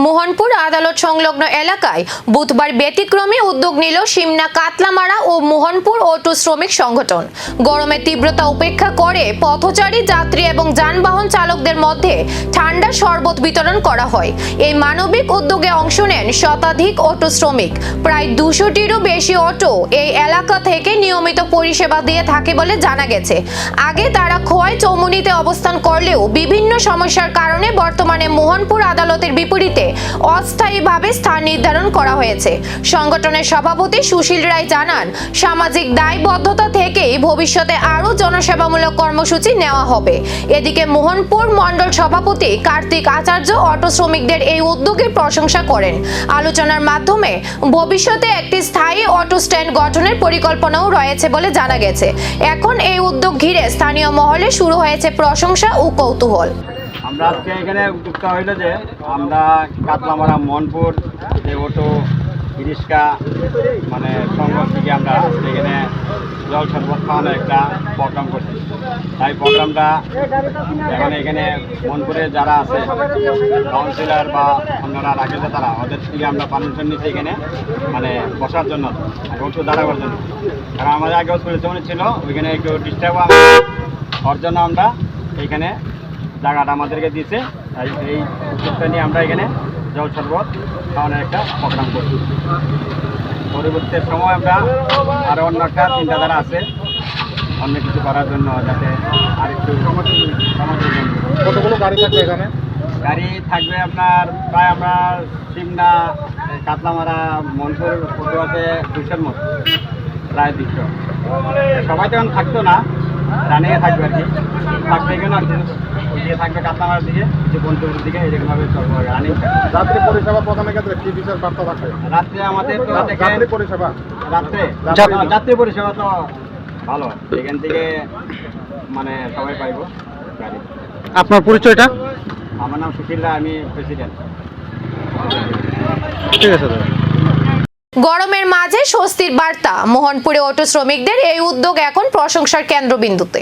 মোহনপুর আদালত সংলগ্ন এলাকায় বুধবার ব্যতিক্রমী উদ্যোগ নিল সিমনা কাতলামারা ও মোহনপুর অটো শ্রমিক সংগঠন। গরমের তীব্রতা উপেক্ষা করে পথচারী যাত্রী এবং যানবাহন চালকদের মধ্যে ঠান্ডা শরবত বিতরণ করা হয়। এই মানবিক উদ্যোগে অংশ নেন শতাধিক অটো শ্রমিক। প্রায় 200টিরও বেশি অটো এই এলাকা থেকে নিয়মিত পরিষেবা দিয়ে থাকে বলে জানা গেছে। আগে তারা খোয়াই চৌমুনিতে অবস্থান করলেও বিভিন্ন সমস্যার কারণে বর্তমানে মোহনপুর আদালতের বিপরীতে অস্থায়ীভাবে স্থান নির্ধারণ করা হয়েছে। সংগঠনের সভাপতি সুশীল রায় জানান, সামাজিক দায়বদ্ধতা থেকেই ভবিষ্যতে আরও জনসেবামূলক কর্মসূচি নেওয়া হবে। এদিকে মোহনপুর মণ্ডল সভাপতি কার্তিক আচার্য অটো শ্রমিকদের এই উদ্যোগের প্রশংসা করেন। আলোচনার মাধ্যমে ভবিষ্যতে একটি স্থায়ী অটো স্ট্যান্ড গঠনের পরিকল্পনাও রয়েছে বলে জানা গেছে। এখন এই উদ্যোগ ঘিরে স্থানীয় মহলে শুরু হয়েছে প্রশংসা ও কৌতূহল। আমরা আজকে এখানে উদ্যোক্তা হইল যে আমরা কাতলামারা মোহনপুর যে অটো রিক্সা সংঘ থেকে আমরা এখানে জল শরবত খাওয়ানোর একটা প্রোগ্রাম করছি। তাই প্রোগ্রামটা এখন এখানে মোহনপুরে যারা আছে কাউন্সিলর বা অন্যরা রাখেছে তারা ওদের থেকে আমরা পারমিশন নিচ্ছি এখানে বসার জন্য, অটো দাঁড়াবার জন্য। কারণ আমাদের আগেও পরিচালনা ছিল, ওইখানে একটু ডিস্টার্ব ওর জন্য আমরা এইখানে জায়গাটা আমাদেরকে দিয়েছে। তাই এই উদ্যোগটা নিয়ে আমরা এখানে জল শরবত খাওয়ানোর একটা প্রোগ্রাম করছি। পরবর্তী সময় আমরা আরও অন্য একটা চিন্তাধারা আছে অন্য কিছু করার জন্য, যাতে আরেকটু সমাজের জন্য। কতগুলো গাড়ি থাকবে এখানে? গাড়ি থাকবে আপনার প্রায় আমরা সিমনা কাতলামারা মোহনপুর অটো আছে 200-র মতো, প্রায় 200। সবাই তো এখন থাকতো না, রানিয়ে থাকবে আর কি। থাকবে এখানে আর দিয়ে থাকবে কাতলামারার দিকে, কিছু বন্ধুর দিকে, এরকমভাবে চলবে রানিং থাকবে। রাত্রে পরিষেবা প্রদানের ক্ষেত্রে কি বিশেষ বার্তা থাকবে? রাত্রে আমাদের তো রাত্রে পরিষেবা, যাত্রী পরিষেবা তো ভালো, এখান থেকে সবাই পাইব গাড়ি। আপনার পরিচয়টা? আমার নাম সুশীল রায়, আমি প্রেসিডেন্ট। ঠিক আছে দাদা। গরমের মাঝে স্বস্তির বার্তা। মোহনপুরে অটো শ্রমিকদের এই উদ্যোগ এখন প্রশংসার কেন্দ্রবিন্দুতে।